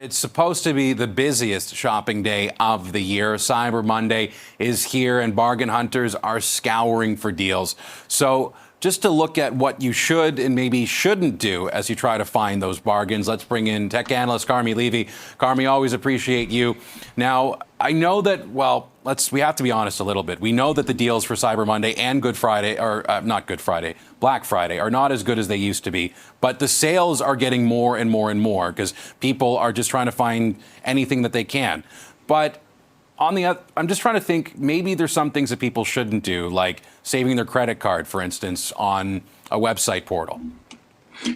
It's supposed to be the busiest shopping day of the year. Cyber Monday is here and bargain hunters are scouring for deals. So just to look at what you should and maybe shouldn't do as you try to find those bargains, let's bring in tech analyst Carmi Levy. Carmi, always appreciate you. Now, I know that, we have to be honest a little bit. We know that the deals for Cyber Monday and Good Friday, or not Good Friday, Black Friday, are not as good as they used to be. But the sales are getting more and more and more because people are just trying to find anything that they can. But on the other, I'm just trying to think, maybe there's some things that people shouldn't do, like saving their credit card, for instance, on a website portal.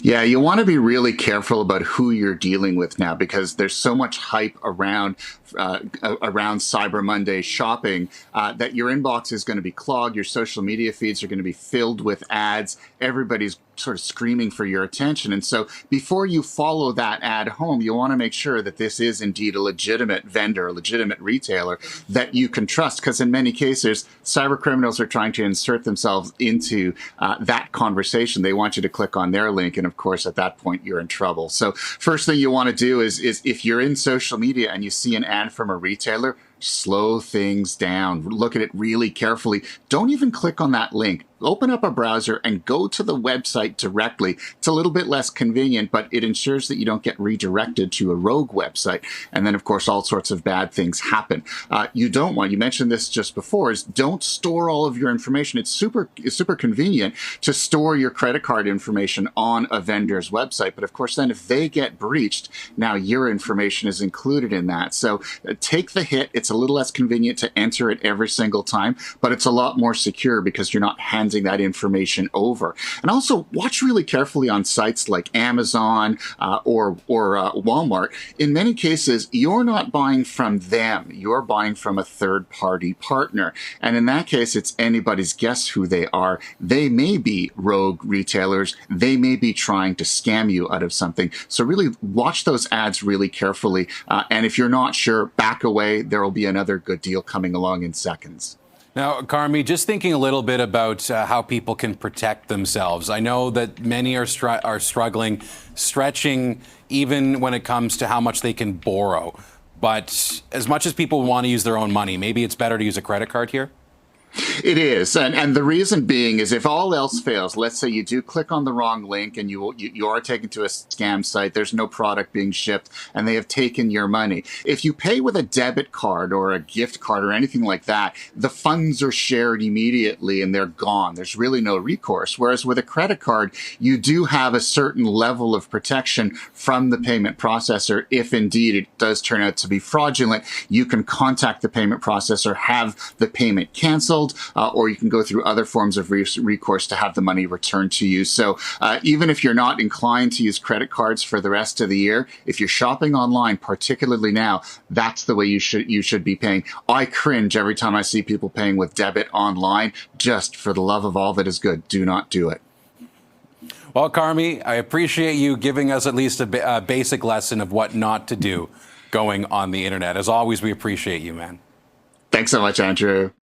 Yeah, you want to be really careful about who you're dealing with now because there's so much hype around Cyber Monday shopping that your inbox is going to be clogged. Your social media feeds are going to be filled with ads. Everybody's sort of screaming for your attention. And so before you follow that ad home, you want to make sure that this is indeed a legitimate vendor, a legitimate retailer that you can trust. Because in many cases, cyber criminals are trying to insert themselves into that conversation. They want you to click on their link. And of course, at that point, you're in trouble. So first thing you want to do is if you're in social media and you see an ad from a retailer, slow things down. Look at it really carefully. Don't even click on that link. Open up a browser and go to the website directly. It's a little bit less convenient, but it ensures that you don't get redirected to a rogue website. And then, of course, all sorts of bad things happen. You mentioned this just before, is don't store all of your information. It's super convenient to store your credit card information on a vendor's website. But of course, then if they get breached, now your information is included in that. So take the hit. It's a little less convenient to enter it every single time, but it's a lot more secure because you're not handing that information over. And also watch really carefully on sites like Amazon or Walmart. In many cases, you're not buying from them. You're buying from a third-party partner. And in that case, it's anybody's guess who they are. They may be rogue retailers. They may be trying to scam you out of something. So really watch those ads really carefully. And if you're not sure, back away. There will be another good deal coming along in seconds. Now, Carmi, just thinking a little bit about how people can protect themselves. I know that many are struggling, stretching even when it comes to how much they can borrow. But as much as people want to use their own money, maybe it's better to use a credit card here? It is. And the reason being is if all else fails, let's say you do click on the wrong link and you are taken to a scam site, there's no product being shipped and they have taken your money. If you pay with a debit card or a gift card or anything like that, the funds are shared immediately and they're gone. There's really no recourse. Whereas with a credit card, you do have a certain level of protection from the payment processor. If indeed it does turn out to be fraudulent, you can contact the payment processor, have the payment canceled, or you can go through other forms of recourse to have the money returned to you. So even if you're not inclined to use credit cards for the rest of the year, if you're shopping online, particularly now, that's the way you should be paying. I cringe every time I see people paying with debit online. Just for the love of all that is good, do not do it. Well, Carmi, I appreciate you giving us at least a basic lesson of what not to do going on the internet. As always, we appreciate you, man. Thanks so much, Andrew.